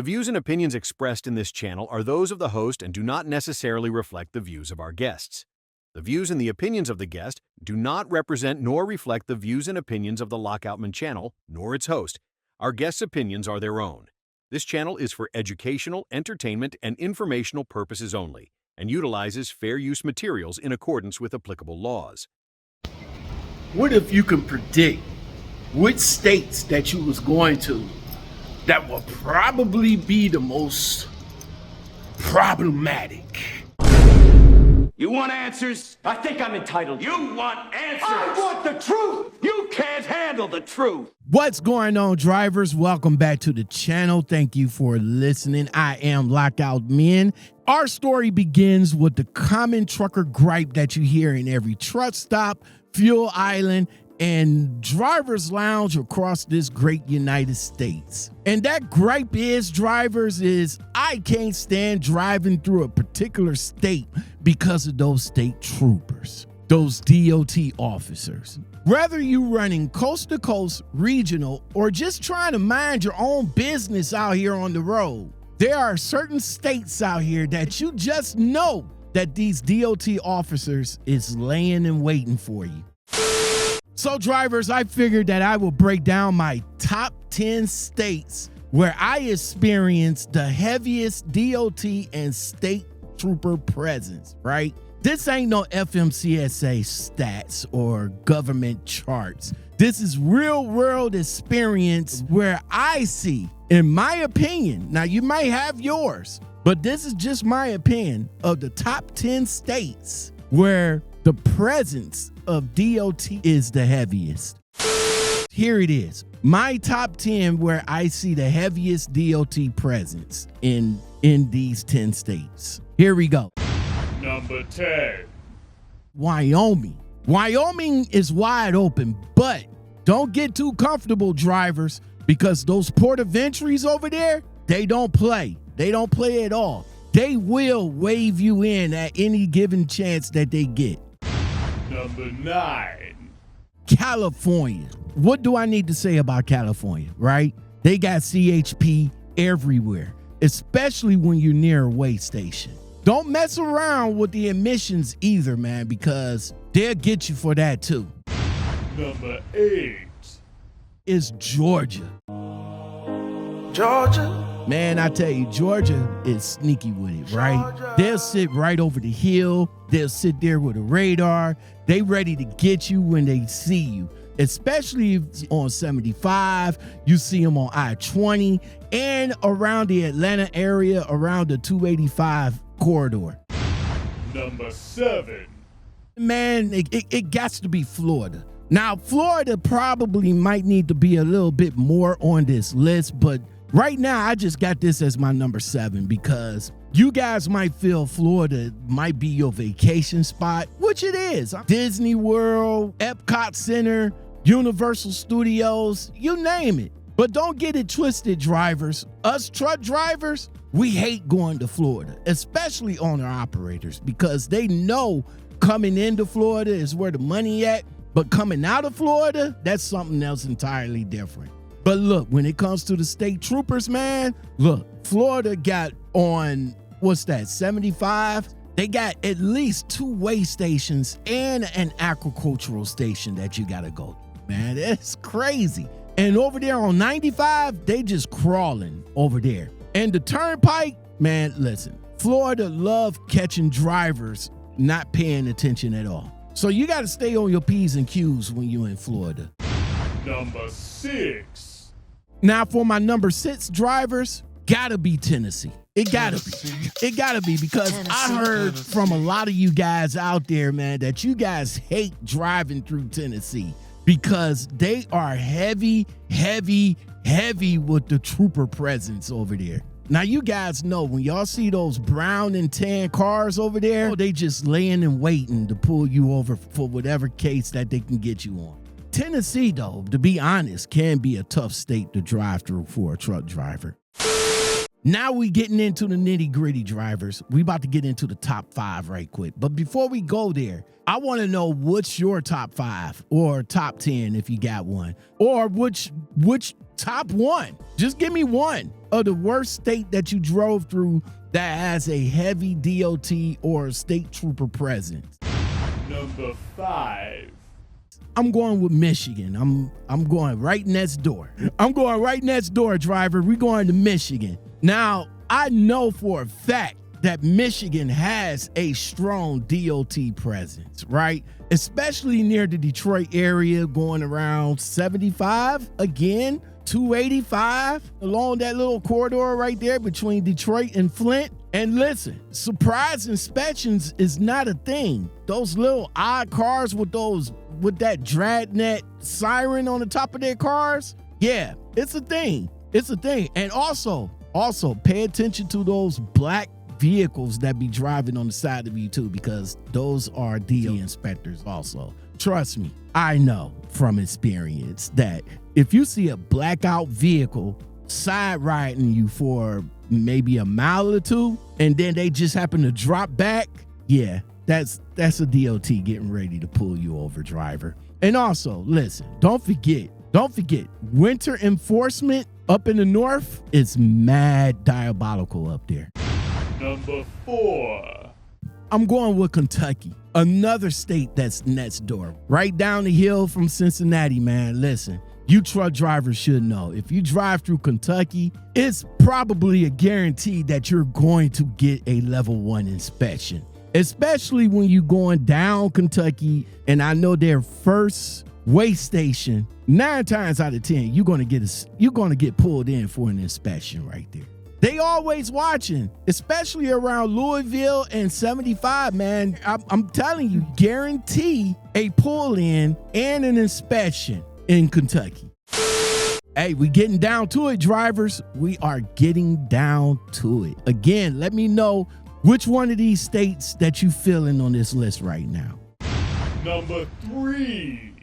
The views and opinions expressed in this channel are those of the host and do not necessarily reflect the views of our guests. The views and the opinions of the guest do not represent nor reflect the views and opinions of the Lockoutman channel, nor its host. Our guests' opinions are their own. This channel is for educational, entertainment, and informational purposes only, and utilizes fair use materials in accordance with applicable laws. What if you can predict which states that you was going to that will probably be the most problematic? You want answers? I think I'm entitled. You want answers? I want the truth! You can't handle the truth. What's going on, drivers? Welcome back to the channel. Thank you for listening. I am Lockoutman. Our story begins with the common trucker gripe that you hear in every truck stop, fuel island, and driver's lounge across this great United States. And that gripe is, drivers, is I can't stand driving through a particular state because of those state troopers, those DOT officers. Whether you running coast to coast, regional, or just trying to mind your own business out here on the road, there are certain states out here that you just know that these DOT officers is laying and waiting for you. So drivers, I figured that I will break down my top 10 states where I experienced the heaviest DOT and state trooper presence, right? This ain't no FMCSA stats or government charts. This is real world experience where I see, in my opinion, now you might have yours, but this is just my opinion of the top 10 states where the presence of DOT is the heaviest. Here it is. My top 10 where I see the heaviest DOT presence in these 10 states. Here we go. Number 10. Wyoming. Wyoming is wide open, but don't get too comfortable, drivers, because those port of entries over there, they don't play. They don't play at all. They will wave you in at any given chance that they get. Number 9. California. What do I need to say about California, right? They got CHP everywhere, especially when you're near a way station. Don't mess around with the emissions either, man, because they'll get you for that too. Number 8. Is Georgia. Georgia? Man, I tell you, Georgia is sneaky with it, right? They'll sit right over the hill. They'll sit there with a radar. They ready to get you when they see you, especially if on 75. You see them on I-20 and around the Atlanta area, around the 285 corridor. Number 7. Man, it got to be Florida. Now, Florida probably might need to be a little bit more on this list, but right now, I just got this as my number 7 because you guys might feel Florida might be your vacation spot, which it is. Disney World, Epcot Center, Universal Studios, you name it. But don't get it twisted, drivers. Us truck drivers, we hate going to Florida, especially owner operators, because they know coming into Florida is where the money at, but coming out of Florida, that's something else entirely different. But look, when it comes to the state troopers, man, look, Florida got on, 75? They got at least 2 way stations and an agricultural station that you gotta go to, man. It's crazy. And over there on 95, they just crawling over there. And the turnpike, man, listen, Florida love catching drivers not paying attention at all. So you gotta stay on your P's and Q's when you're in Florida. Number 6. Now for my number 6 drivers, gotta be Tennessee. It gotta be because I heard from a lot of you guys out there, man, that you guys hate driving through Tennessee because they are heavy with the trooper presence over there. Now you guys know when y'all see those brown and tan cars over there, they just laying and waiting to pull you over for whatever case that they can get you on. Tennessee, though, to be honest, can be a tough state to drive through for a truck driver. Now we getting into the nitty gritty, drivers. We about to get into the top 5 right quick. But before we go there, I want to know what's your top 5 or top 10 if you got one, or which top 1. Just give me one of the worst state that you drove through that has a heavy DOT or state trooper presence. Number 5. I'm going with Michigan. I'm going right next door. I'm going right next door, driver. We're going to Michigan. Now, I know for a fact that Michigan has a strong DOT presence, right? Especially near the Detroit area, going around 75 again, 285 along that little corridor right there between Detroit and Flint. And listen, surprise inspections is not a thing. Those little odd cars with that dragnet siren on the top of their cars, yeah, it's a thing. It's a thing. And also pay attention to those black vehicles that be driving on the side of you too, because those are DOT inspectors also. Trust me, I know from experience that if you see a blackout vehicle side riding you for maybe a mile or two, and then they just happen to drop back, yeah, that's a DOT getting ready to pull you over, driver. And also, listen, don't forget, winter enforcement up in the north is mad diabolical up there. Number 4. I'm going with Kentucky, another state that's next door, right down the hill from Cincinnati, man. Listen, you truck drivers should know, if you drive through Kentucky, it's probably a guarantee that you're going to get a level 1 inspection, especially when you're going down Kentucky. And I know their first way station, 9 times out of 10, you're gonna get pulled in for an inspection right there. They always watching, especially around Louisville and 75, man. I'm telling you, guarantee a pull in and an inspection in Kentucky. Hey, we getting down to it, drivers. We are getting down to it. Again, let me know which one of these states that you feeling on this list right now. Number 3.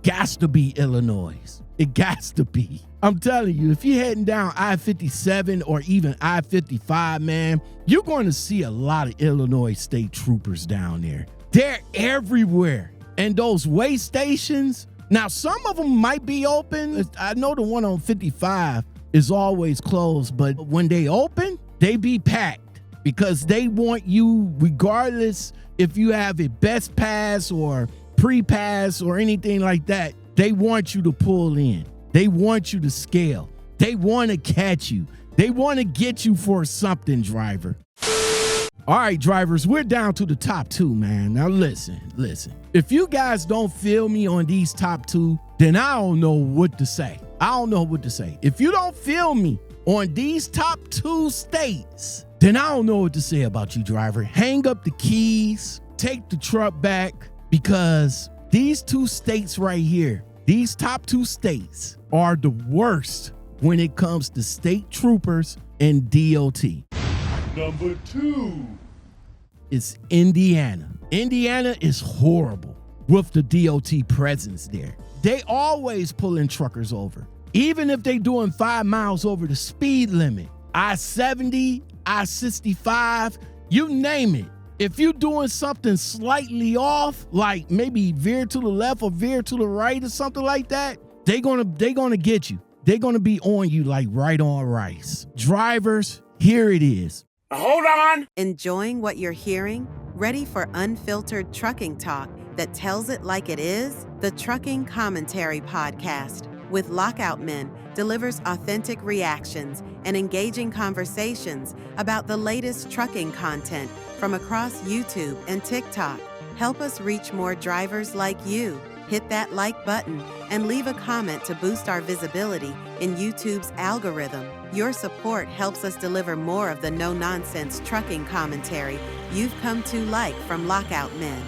Gots to be Illinois. It gots to be. I'm telling you, if you're heading down I-57 or even I-55, man, you're going to see a lot of Illinois state troopers down there. They're everywhere. And those way stations, now some of them might be open. I know the one on 55 is always closed, but when they open, they be packed because they want you, regardless if you have a best pass or pre-pass or anything like that, they want you to pull in. They want you to scale. They want to catch you. They want to get you for something, driver. All right, drivers, we're down to the top 2, man. Now listen. If you guys don't feel me on these top 2, then I don't know what to say. If you don't feel me on these top 2 states, then I don't know what to say about you, driver. Hang up the keys, take the truck back, because these 2 states right here, these top 2 states are the worst when it comes to state troopers and DOT. Number 2. It's Indiana. Indiana is horrible with the DOT presence there. They always pulling truckers over, even if they doing 5 miles over the speed limit. I-70, I-65, you name it. If you're doing something slightly off, like maybe veer to the left or veer to the right or something like that, they gonna get you. They're gonna be on you like right on rice. Drivers, here it is. Hold on. Enjoying what you're hearing? Ready for unfiltered trucking talk that tells it like it is? The Trucking Commentary Podcast with Lockout Men delivers authentic reactions and engaging conversations about the latest trucking content from across YouTube and TikTok. Help us reach more drivers like you. Hit that like button and leave a comment to boost our visibility in YouTube's algorithm. Your support helps us deliver more of the no-nonsense trucking commentary you've come to like from Lockout Men.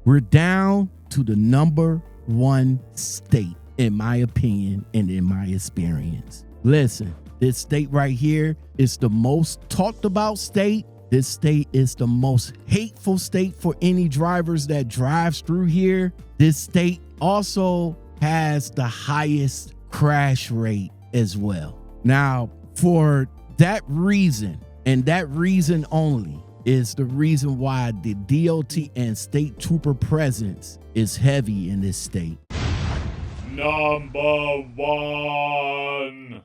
We're down to the number 1 state, in my opinion and in my experience. Listen, this state right here is the most talked about state. This state is the most hateful state for any drivers that drives through here. This state also has the highest crash rate as well. Now, for that reason, and that reason only, is the reason why the DOT and state trooper presence is heavy in this state. Number 1.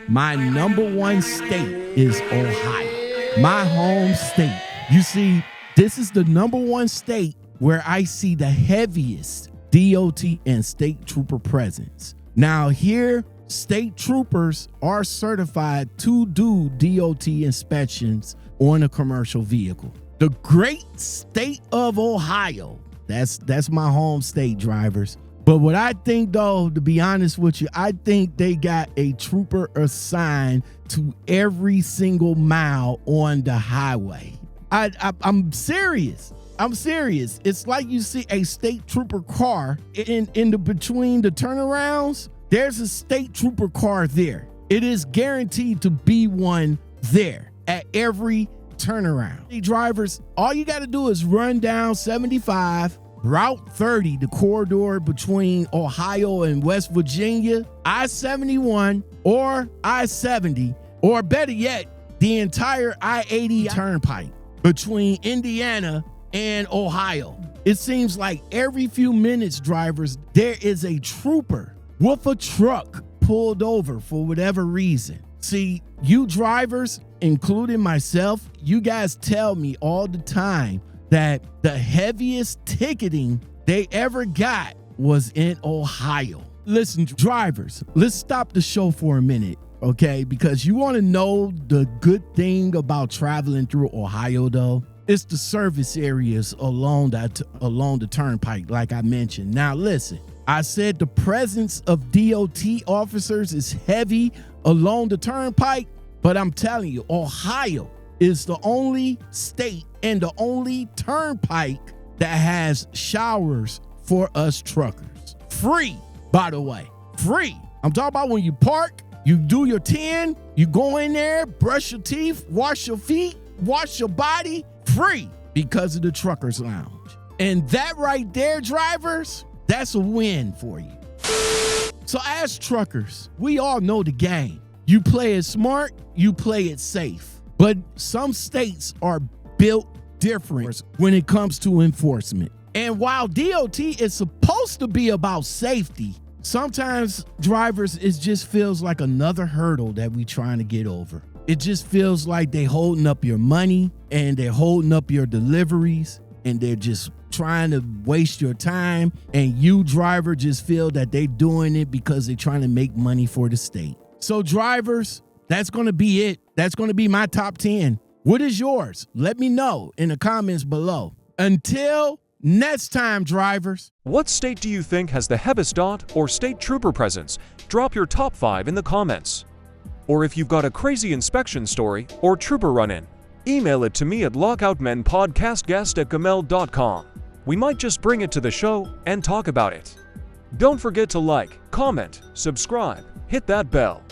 My number 1 state is Ohio, my home state. You see, this is the number 1 state where I see the heaviest DOT and state trooper presence. Now here, state troopers are certified to do DOT inspections on a commercial vehicle. The great state of Ohio, that's my home state, drivers. But what I think, though, to be honest with you, I think they got a trooper assigned to every single mile on the highway. I'm serious. I'm serious. It's like you see a state trooper car in the between the turnarounds. There's a state trooper car there. It is guaranteed to be one there at every turnaround. Hey, drivers, all you got to do is run down 75, Route 30, the corridor between Ohio and West Virginia, I-71 or I-70, or better yet, the entire I-80 turnpike between Indiana and Ohio. It seems like every few minutes, drivers, there is a trooper with a truck pulled over for whatever reason. See, you drivers, including myself, you guys tell me all the time that the heaviest ticketing they ever got was in Ohio. Listen, drivers, let's stop the show for a minute, okay? Because you want to know the good thing about traveling through Ohio, though? It's the service areas along the turnpike, like I mentioned. Now, listen, I said the presence of DOT officers is heavy along the turnpike, but I'm telling you, Ohio is the only state and the only turnpike that has showers for us truckers. Free, by the way, free. I'm talking about when you park, you do your 10, you go in there, brush your teeth, wash your feet, wash your body, free because of the Truckers Lounge. And that right there, drivers, that's a win for you. So as truckers, we all know the game. You play it smart, you play it safe. But some states are built different when it comes to enforcement. And while DOT is supposed to be about safety, sometimes drivers, it just feels like another hurdle that we trying to get over. It just feels like they holding up your money and they're holding up your deliveries and they're just trying to waste your time. And you, driver, just feel that they're doing it because they're trying to make money for the state. So drivers, that's going to be it. That's going to be my top 10. What is yours? Let me know in the comments below. Until next time, drivers. What state do you think has the heaviest DOT or state trooper presence? Drop your top 5 in the comments. Or if you've got a crazy inspection story or trooper run-in, email it to me at lockoutmenpodcastguest@gmail.com. We might just bring it to the show and talk about it. Don't forget to like, comment, subscribe, hit that bell.